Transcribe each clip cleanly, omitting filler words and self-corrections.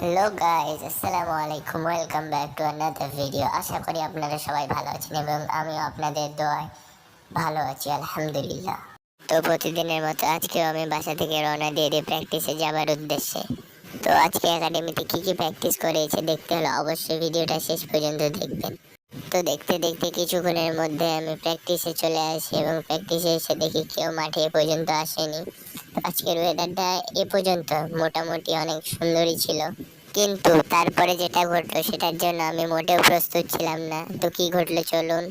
Hello guys, আসসালামু আলাইকুম। Welcome back to another video. আশা করি আপনারা সবাই ভালো আছেন এবং আমিও আপনাদের দোয়ায় ভালো আছি, আলহামদুলিল্লাহ। তো প্রতিদিনের মতো আজকেও আমি বাসা থেকে রওনা দিয়ে দিই প্র্যাকটিসে যাবার উদ্দেশ্যে। তো আজকে একাডেমিতে কি কি প্র্যাকটিস করেছে দেখতে হলে অবশ্যই ভিডিওটা শেষ পর্যন্ত দেখবেন। তো দেখতে দেখতে কিছুক্ষণের মধ্যে আমি প্র্যাকটিসে চলে আসি এবং প্র্যাকটিসে এসে দেখি কেউ মাঠে এ পর্যন্ত আসেনি। আজকের ওয়েদারটা এ পর্যন্ত মোটামুটি অনেক সুন্দরই ছিল, কিন্তু তারপরে যেটা ঘটলো সেটার জন্য আমি মোটেও প্রস্তুত ছিলাম না। তো কি ঘটলো চলুন।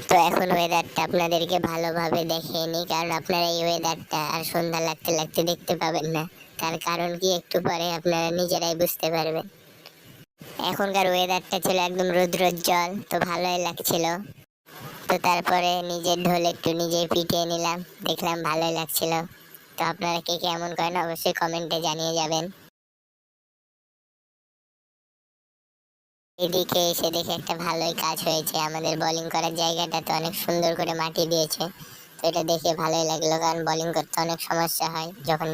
তো এখন ওয়েদারটা আপনাদেরকে ভালোভাবে দেখিয়ে নিই, কারণ আপনারা এই ওয়েদারটা আর সন্ধ্যা লাগতে লাগতে দেখতে পাবেন না। তার কারণ কি একটু পরে আপনারা নিজেরাই বুঝতে পারবেন। এখনকার ওয়েদারটা ছিল একদম রৌদ্রোজ্জ্বল, তো ভালোই লাগছিল। তো তারপরে নিজের ঢোল একটু নিজেই পিটিয়ে নিলাম, দেখলাম ভালোই লাগছিল। তো আপনারা কে কেমন করেন অবশ্যই কমেন্টে জানিয়ে যাবেন। এদিকে এসে দেখে একটা ভালোই কাজ হয়েছে, আমাদের বোলিং করার জায়গাটা তো অনেক সুন্দর করে মাটি দিয়েছে। তো এটা দেখে ভালোই লাগলো, কারণ বোলিং করতে অনেক সমস্যা হয় যখন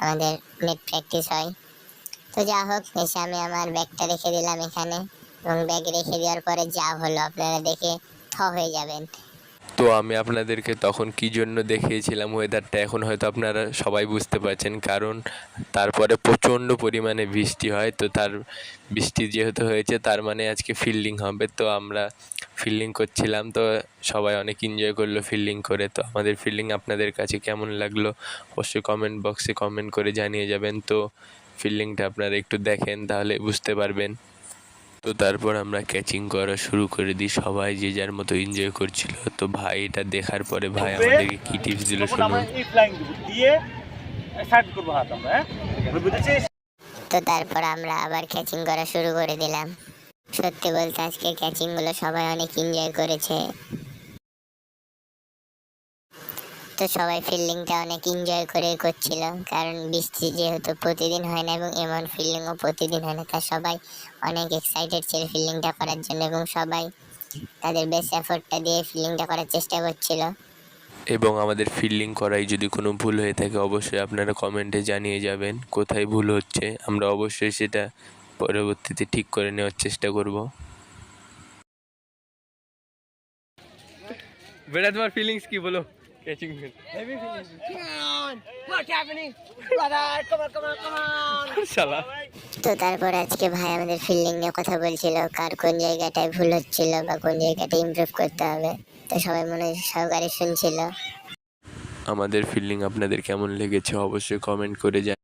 আমাদের নেট প্র্যাকটিস হয়। তো যা হোক, এসে আমি আমার ব্যাগটা রেখে দিলাম এখানে, এবং ব্যাগ রেখে দেওয়ার পরে যা হলো আপনারা দেখে হয়ে যাবেন। তো আমি আপনাদেরকে তখন কি জন্য দেখিয়েছিলাম ওয়েদারটা, এখন হয়তো আপনারা সবাই বুঝতে পারছেন। কারণ তারপরে প্রচণ্ড পরিমাণে বৃষ্টি হয়। তো বৃষ্টি যেহেতু হয়েছে তার মানে আজকে ফিল্ডিং হবে। তো আমরা ফিল্ডিং করছিলাম, তো সবাই অনেক এনজয় করলো ফিল্ডিং করে। তো আমাদের ফিল্ডিং আপনাদের কাছে কেমন লাগলো অবশ্যই কমেন্ট বক্সে কমেন্ট করে জানিয়ে যাবেন। তো ফিল্ডিংটা আপনারা একটু দেখেন, তাহলে বুঝতে পারবেন। তো তারপর আমরা ক্যাচিং করা শুরু করে দিই, সবাই যে যার মতো এনজয় করছিল। তো ভাই এটা দেখার পরে ভাই আমাদেরকে কি টিপস দিল শুনুন। তো তারপর আমরা আবার ক্যাচিং করা শুরু করে দিলাম। সত্যি বলতে আজকে ক্যাচিং গুলো সবাই অনেক এনজয় করেছে। তো সবাই ফিল্ডিংটা অনেক এনজয় করে করছিল, কারণ বৃষ্টি যেহেতু প্রতিদিন হয় না এবং এমন ফিল্ডিংও প্রতিদিন হয় না, তাই সবাই অনেক এক্সাইটেড ছিল ফিল্ডিংটা করার জন্য এবং সবাই তাদের বেস্ট এফোর্টটা দিয়ে ফিল্ডিংটা করার চেষ্টা করছিল। এবং আমাদের ফিল্ডিং করায় যদি কোনো ভুল হয়ে থাকে অবশ্যই আপনারা কমেন্টে জানিয়ে যাবেন কোথায় ভুল হচ্ছে, আমরা অবশ্যই সেটা পরবর্তীতে ঠিক করে নেওয়ার চেষ্টা করব। বেটা তোমার ফিলিংস কি বলো ক্যাচিং ফিল? শালা। তো তারপর আজকে ভাই আমাদের ফিল্ডিং নিয়ে কথা বলছিল, কার কোন জায়গাটায় ভুল হচ্ছিল বা কোন জায়গাটা ইমপ্রুভ করতে হবে। তো সবাই মনে সহকারে শুনছিল। আমাদের ফিল্ডিং আপনাদের কেমন লেগেছে অবশ্যই কমেন্ট করে জানিয়ে